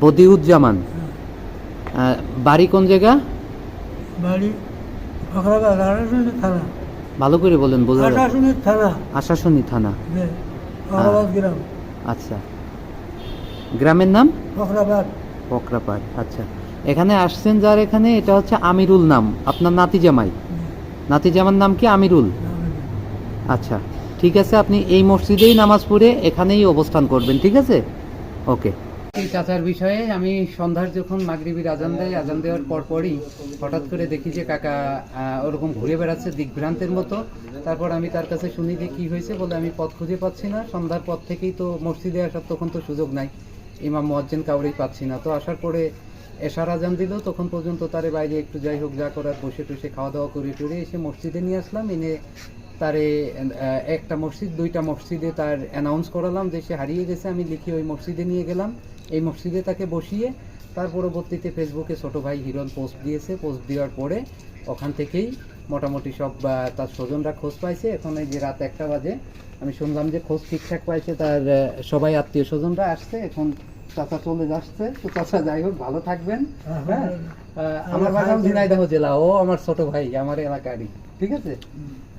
বদিউজ্জামান। বাড়ি কোন জায়গা? বাড়ি ফখরাবাদ আশাশুনি থানা। ভালো করে বলেন, বোঝা যাচ্ছে। আশাশুনি থানা। আশাশুনি থানা। ফখরাবাদ গ্রাম। আচ্ছা, গ্রামের নাম? ফখরাবাদ। ফকরাপাড়। আচ্ছা, এখানে আসছেন যার, এখানে এটা হচ্ছে আমিরুল নাম, আপনার নাতি জামাই। নাতি জামার নাম কি? আমিরুল। আচ্ছা, ঠিক আছে, আপনি এই মসজিদেই নামাজ পড়ে এখানেই অবস্থান করবেন, ঠিক আছে? ওকে। এই চাচার বিষয়ে আমি সন্ধ্যার যখন মাগরিবির আজান দেয়, আজান দেওয়ার পরপরই হঠাৎ করে দেখি যে কাকা ওরকম ঘুরে বেড়াচ্ছে দিগ্ভ্রান্তের মতো। তারপর আমি তার কাছে শুনি যে কী হয়েছে, বলে আমি পথ খুঁজে পাচ্ছি না। সন্ধ্যার পর থেকেই তো মসজিদে আসার তখন তো সুযোগ নাই, ইমাম মুয়াজ্জিন কাউরেই পাচ্ছি না। তো আসার পরে এশার আজান দিল, তখন পর্যন্ত তারে বাইরে একটু যাই হোক যা করার বসে টসে খাওয়া দাওয়া করে টরে এসে মসজিদে নিয়ে আসলাম। এনে তারে একটা মসজিদ, দুইটা মসজিদে তার অ্যানাউন্স করালাম যে সে হারিয়ে গেছে। আমি লিখে ওই মসজিদে নিয়ে গেলাম, এই মসজিদে তাকে বসিয়ে তার পরবর্তীতে ফেসবুকে ছোট ভাই হিরণ পোস্ট দিয়েছে। পোস্ট দেওয়ার পরে ওখান থেকেই মোটামুটি সব তার স্বজনরা খোঁজ পাইছে। এখন এই যে রাত 1টা বাজে, আমি শুনলাম যে খোঁজ ঠিকঠাক পাইছে, তার সবাই আত্মীয় স্বজনরা আসছে। এখন চাচা চলে যাচ্ছে। তো চাচা যাই হোক ভালো থাকবেন। হ্যাঁ, আমার বাগান ঝিনাইদহ জেলা, ও আমার ছোট ভাই, আমার এলাকারই, ঠিক আছে?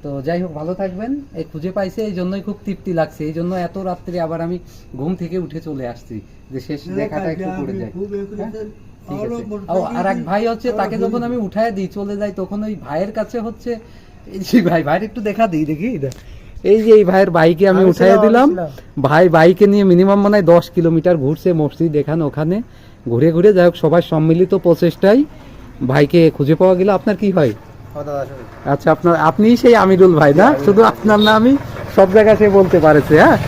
তো যাই হোক ভালো থাকবেন। এই খুঁজে পাইছে, এই জন্যই খুব তৃপ্তি লাগছে। এই জন্য এত রাত্রে আবার আমি ঘুম থেকে উঠে চলে আসছি যে শেষ দেখাটা একটু করে যায়। ঠিক আছে। আর এক ভাই হচ্ছে, তাকে যখন আমি উঠায় দিই চলে যাই, তখন ওই ভাইয়ের কাছে হচ্ছে এই যে ভাইয়ের একটু দেখা দিই, দেখি এই যে এই ভাইয়ের বাইকে আমি উঠাই দিলাম। ভাই বাইকে নিয়ে মিনিমাম মনে হয় 10 কিলোমিটার ঘুরছে মসজিদ এখানে ওখানে ঘুরে ঘুরে। যাই হোক সবাই সম্মিলিত প্রচেষ্টায় ভাইকে খুঁজে পাওয়া গেল। আপনার কি হয়? আচ্ছা, আপনি সেই আমিরুল ভাই না? শুধু আপনার না, আমি সব জায়গায় সে বলতে পারেছে। হ্যাঁ,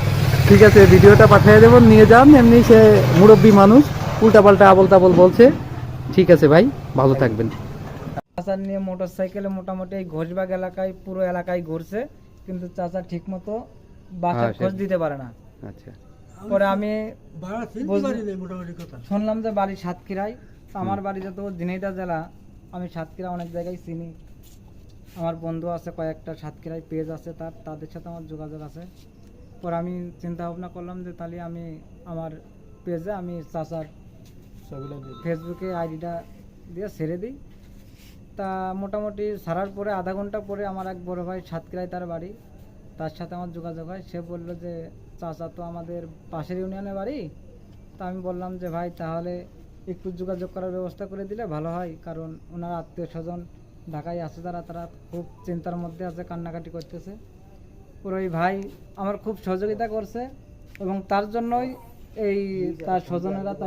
ঠিক আছে, ভিডিওটা পাঠিয়ে দেবো, নিয়ে যান। এমনি সে মুরব্বী মানুষ, উল্টাপাল্টা আবল তাবল বলছে। ঠিক আছে ভাই, ভালো থাকবেন। চাচা নিয়ে মোটরসাইকেলে মোটামুটি এই ঘোষবাগ এলাকায়, পুরো এলাকায় ঘুরছে, কিন্তু চাচা ঠিক মতো বাসার খোঁজ দিতে পারে না। আচ্ছা, পরে আমি মোটামুটি কথা শুনলাম যে বাড়ি সাতক্ষীরায়। আমার বাড়ি যত ঝিনাইদহ জেলা, আমি সাতক্ষীরা অনেক জায়গায় চিনি। আমার বন্ধু আছে কয়েকটা সাতক্ষীরায়, পেজ আছে তাদের সাথে আমার যোগাযোগ আছে। পরে আমি চিন্তা ভাবনা করলাম যে তাহলে আমি আমার পেজে আমি চাচার ফেসবুকে আইডিটা দিয়ে ছেড়ে দিই। তা মোটামুটি ছাড়ার পরে আধা ঘন্টা পরে আমার এক বড় ভাই সাতক্ষীরায় তার বাড়ি, তার সাথে আমার যোগাযোগ হয়। সে বলল যে চাচা তো আমাদের পাশের ইউনিয়নে বাড়ি। তা আমি বললাম যে ভাই তাহলে একটু যোগাযোগ করার ব্যবস্থা করে দিলে ভালো হয়, কারণ ওনার আত্মীয় স্বজন ঢাকায় আছে যারা, তারা খুব চিন্তার মধ্যে আছে, কান্নাকাটি করতেছে। পুরো ওই ভাই আমার খুব সহযোগিতা করছে এবং তার জন্যই এই তার স্বজনেরা